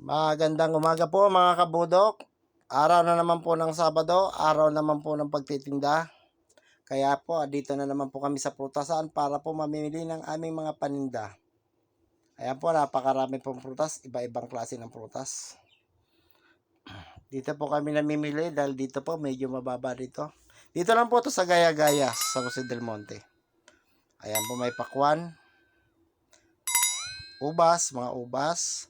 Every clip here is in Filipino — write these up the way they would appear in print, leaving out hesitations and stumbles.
Magandang umaga po mga kabudok. Araw na naman po ng Sabado, araw naman po ng pagtitinda. Kaya po, dito na naman po kami sa prutasan para po mamimili ng aming mga paninda. Ayan po, napakarami pong prutas, iba-ibang klase ng prutas. Dito po kami namimili dahil dito po medyo mababa dito. Dito lang po to sa Gaya-Gaya, sa Jose del Monte. Ayan po, may pakwan, mga ubas,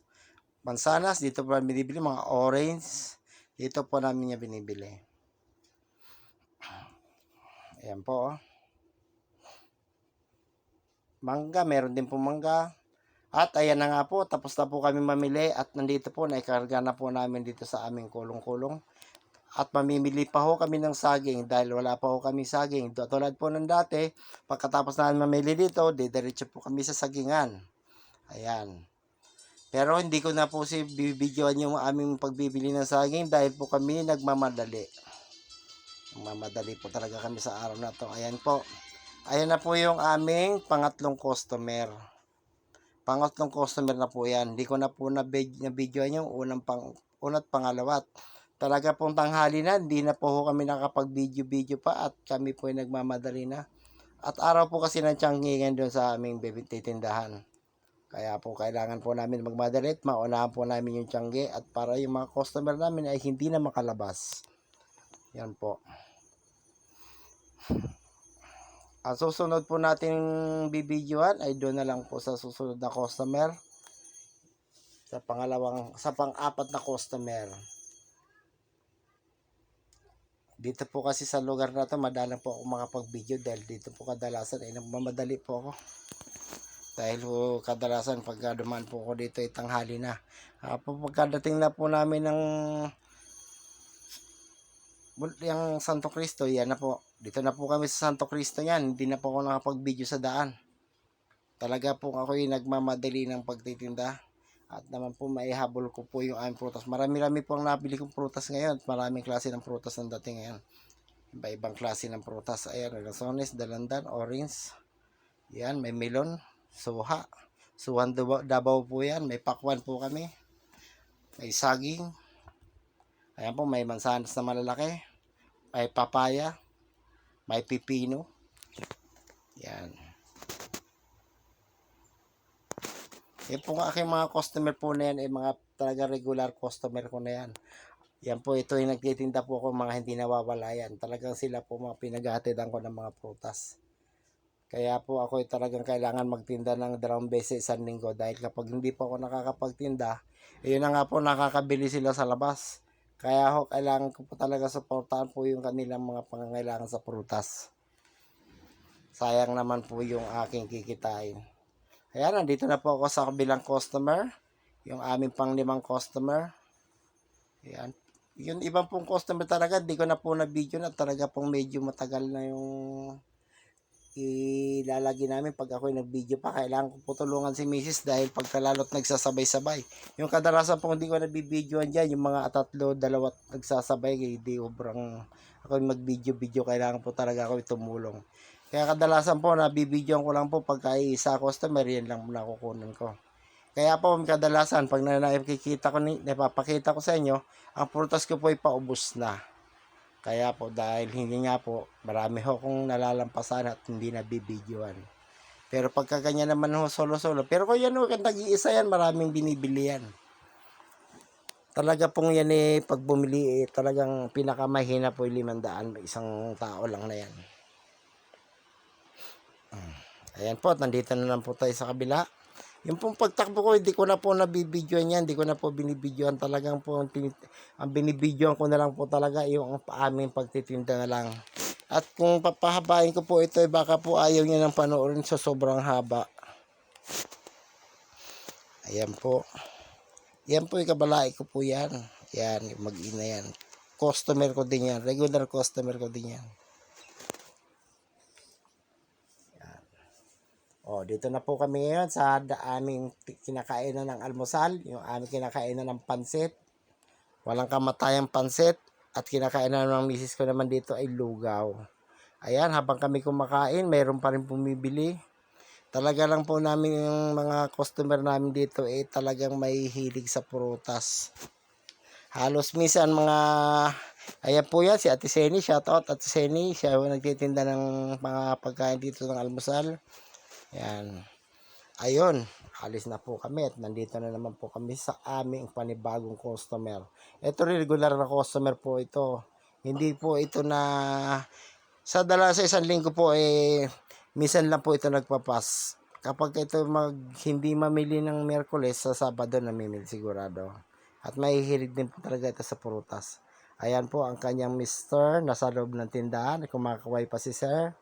mansanas, dito po namin binibili, mga orange, dito po namin niya binibili. Ayan po. Mangga, meron din po mangga. At ayan na nga po, tapos na po kami mamili at nandito po, naikarga na po namin dito sa aming kulong-kulong. At mamimili pa ho kami ng saging dahil wala pa ho kami saging. Tulad po ng dati, pagkatapos namin mamili dito, didiretso po kami sa sagingan. Ayan. Pero hindi ko na po bibidyoan yung aming pagbibili ng saging dahil po kami nagmamadali. Nagmamadali po talaga kami sa araw na to. Ayan po. Ayan na po yung aming pangatlong customer. Pangatlong customer na po yan. Hindi ko na po na-videoan yung una't pangalawa. Talaga pong tanghali na, hindi na po kami nakapag-video pa at kami po ay nagmamadali na. At araw po kasi ng tiyanggingan doon sa aming titindahan. Kaya po kailangan po namin magmadali at maunahan po namin yung tiyangge at para yung mga customer namin ay hindi na makalabas. Yan po. Ang susunod po natin bibidyoan ay doon na lang po sa susunod na customer. Sa pang-apat na customer. Dito po kasi sa lugar na to, madalang po ako makapag-video dahil dito po kadalasan ay nagmamadali po ako. Dahil po kadalasan pagka dumaan po ako dito ay tanghali na. Pagkadating na po namin ng yung Santo Cristo, yan na po. Dito na po kami sa Santo Cristo yan. Hindi na po ako nakapag-video sa daan. Talaga po ako yung nagmamadali ng pagtitinda. At naman po maihabol ko po yung aming prutas. Marami-rami po ang nabili kong prutas ngayon. Maraming klase ng prutas ang dating ngayon. Iba-ibang klase ng prutas. Ayan, Rasones, Dalandan, Orange. Yan, may melon, suha. Suhan Davao po yan. May pakwan po kami. May saging. Ayan po, may mansanas na malalaki. May papaya. May pipino. Yan. Yan po ang aking mga customer po na yan. Mga talaga regular customer ko na yan. Yan po, ito yung nagtitinda po ako mga hindi nawawala yan. Talagang sila po mga pinag-aatidan ko ng mga prutas. Kaya po ako talagang kailangan magtinda ng 2 beses isang linggo dahil kapag hindi po ako nakakapagtinda, yun na nga po nakakabili sila sa labas. Kaya ho, kailangan ko po talaga suportahan po yung kanilang mga pangangailangan sa prutas. Sayang naman po yung aking kikitain. Ayan, nandito na po ako sa kabilang customer. Yung aming pang-5 customer. Ayan. Yung ibang pong customer talaga, di ko na po na-video na talaga pong medyo matagal na yung ilalagay namin pag ako nag-video pa. Kailangan ko po tulungan si Mrs. dahil pagkalalot nagsasabay-sabay. Yung kadalasan po hindi ko nabibidyoan dyan, yung mga 3, 2 nagsasabay, hindi obrang ako mag-video, kailangan po talaga ako tumulong. Kaya kadalasan po nabibidyoan ko lang po pagka isa customer, yan lang nakukunan ko. Kaya po kadalasan pag napapakita ko sa inyo, ang prutas ko po ay paubos na. Kaya po dahil hindi nga po, marami ho kong nalalampasan at hindi nabibidyoan. Pero pagka ganyan naman ho solo-solo. Pero kung yan ho, nag-iisa yan, maraming binibili yan. Talaga pong yan pag bumili talagang pinakamahina po yung 500. Isang tao lang na yan. Ayan po, nandito na lang po tayo sa kabila. Yung pong pagtakbo ko, hindi ko na po nabibidyoan yan. Hindi ko na po binibidyoan. Talagang po, ang binibidyoan ko na lang po talaga yung aming pagtitinda na lang. At kung papahabain ko po ito, baka po ayaw niya ng panoorin sa sobrang haba. Ayan po. Yan po yung kabalai ko po yan. Yan, mag-ina yan. Customer ko din yan. Regular customer ko din yan. O, dito na po kami ngayon sa aming kinakainan ng almusal. Yung aming kinakainan ng pansit. Walang kamatayang pansit. At kinakainan ng misis ko naman dito ay lugaw. Ayan, habang kami kumakain, mayroon pa rin bumibili. Talaga lang po namin yung mga customer namin dito talagang may hilig sa prutas. Halos minsan ayan po yan, si Ate Seni, shoutout Ate Seni, siya yung nagtitinda ng mga pagkain dito ng almusal. Yan. Ayun, alis na po kami at nandito na naman po kami sa aming panibagong customer. Ito regular na customer po ito. Hindi po ito sa isang linggo po minsan lang po ito nagpapas. Kapag ito hindi mamili ng Miyerkules, sa Sabado namimili sigurado. At mahihilig din po talaga ito sa prutas. Ayan po ang kanyang mister, nasa loob ng tindahan, kumakaway pa si sir.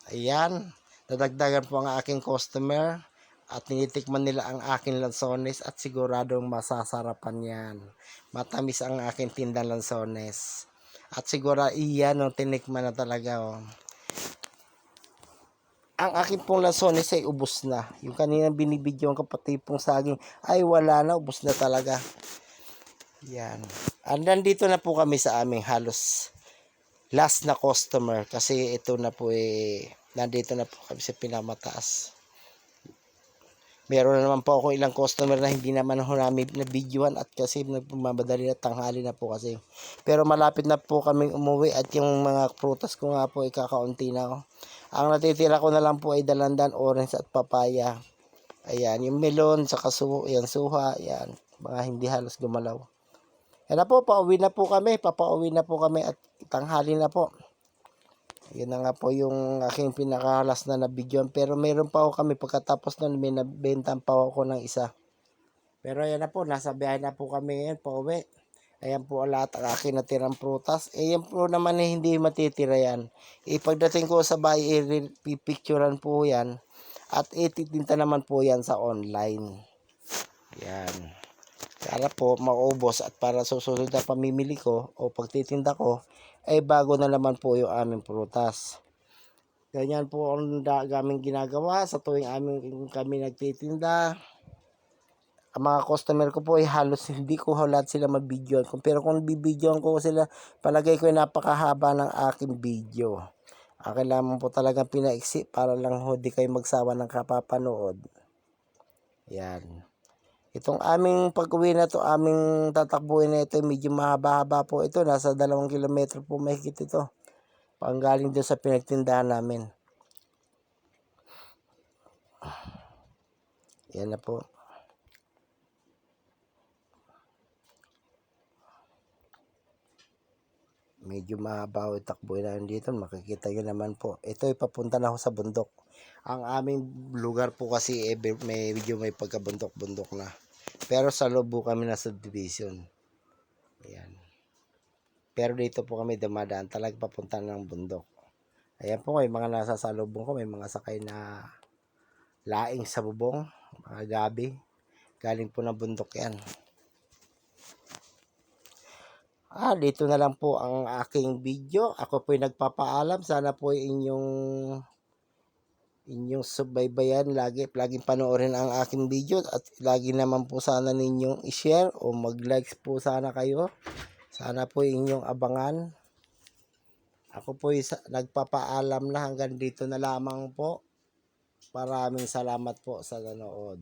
Ayan, dadagdagan po ang aking customer at tinitikman nila ang aking lansones at siguradong masasarapan yan. Matamis ang aking tindang lansones. At siguro iyan tinikman na talaga. Ang aking pong lansones ay ubos na. Yung kanina binibidyo ang kapatid pong saging ay wala na, ubos na talaga. Yan. Nandito na po kami sa aming halos last na customer kasi ito na po nandito na po kami sa pinamataas. Meron naman po ako ilang customer na hindi naman ho namin na videoan at kasi nagmamadali na tanghali na po kasi. Pero malapit na po kaming umuwi at yung mga prutas ko nga po kakaunti na. Ang natitira ko na lang po ay dalandan, orange at papaya. Ayan, yung melon, saka suha, ayan, mga hindi halos gumalaw. Yan na po, papauwi na po kami at tanghali na po. Yun na nga po yung aking pinakalas na video. Pero meron pa ako kami pagkatapos nun, may nabentahan pa ako ng isa. Pero ayan na po, nasa biyahe na po kami ngayon, pauwi. Ayan po lahat ang aking natirang prutas. Yan po naman hindi matitira yan. Pagdating ko sa bahay, pipicturean po yan. At ititinta naman po yan sa online. Yan. Para po maubos at para susunod na pamimili ko o pagtitinda ko, ay bago na naman po yung aming prutas. Ganyan po ang daming ginagawa sa tuwing kami nagtitinda. Ang mga customer ko po ay halos hindi ko lahat sila mabidyoan. Pero kung bibidyoan ko sila, palagay ko ay napakahaba ng aking video. Kailangan po talagang pinaiksi para lang di kayo magsawa ng kapapanood. Yan. Itong aming pag-uwi na to, aming tatakbuhin na ito, medyo mahaba-haba po ito. Nasa 2 kilometro po mahigit ito. Panggaling doon sa pinagtindahan namin. Yan na po. Medyo mahaba o takbuhin na dito. Makikita nyo naman po. Ito ay papunta na ako sa bundok. Ang aming lugar po kasi medyo may pagkabundok-bundok na. Pero sa loob po kami na subdivision. Ayan. Pero dito po kami dumadaan talaga papunta ng bundok. Ayan po, may mga nasa salubong ko, may mga sakay na laing sa bubong, mga gabi. Galing po ng bundok yan. Dito na lang po ang aking video. Ako po ay nagpapaalam. Sana po inyong subaybayan. Laging panoorin ang aking video. At lagi naman po sana ninyong i-share o mag-likes po sana kayo. Sana po inyong abangan. Ako po ay nagpapaalam na hanggang dito na lamang po. Maraming salamat po sa nanood.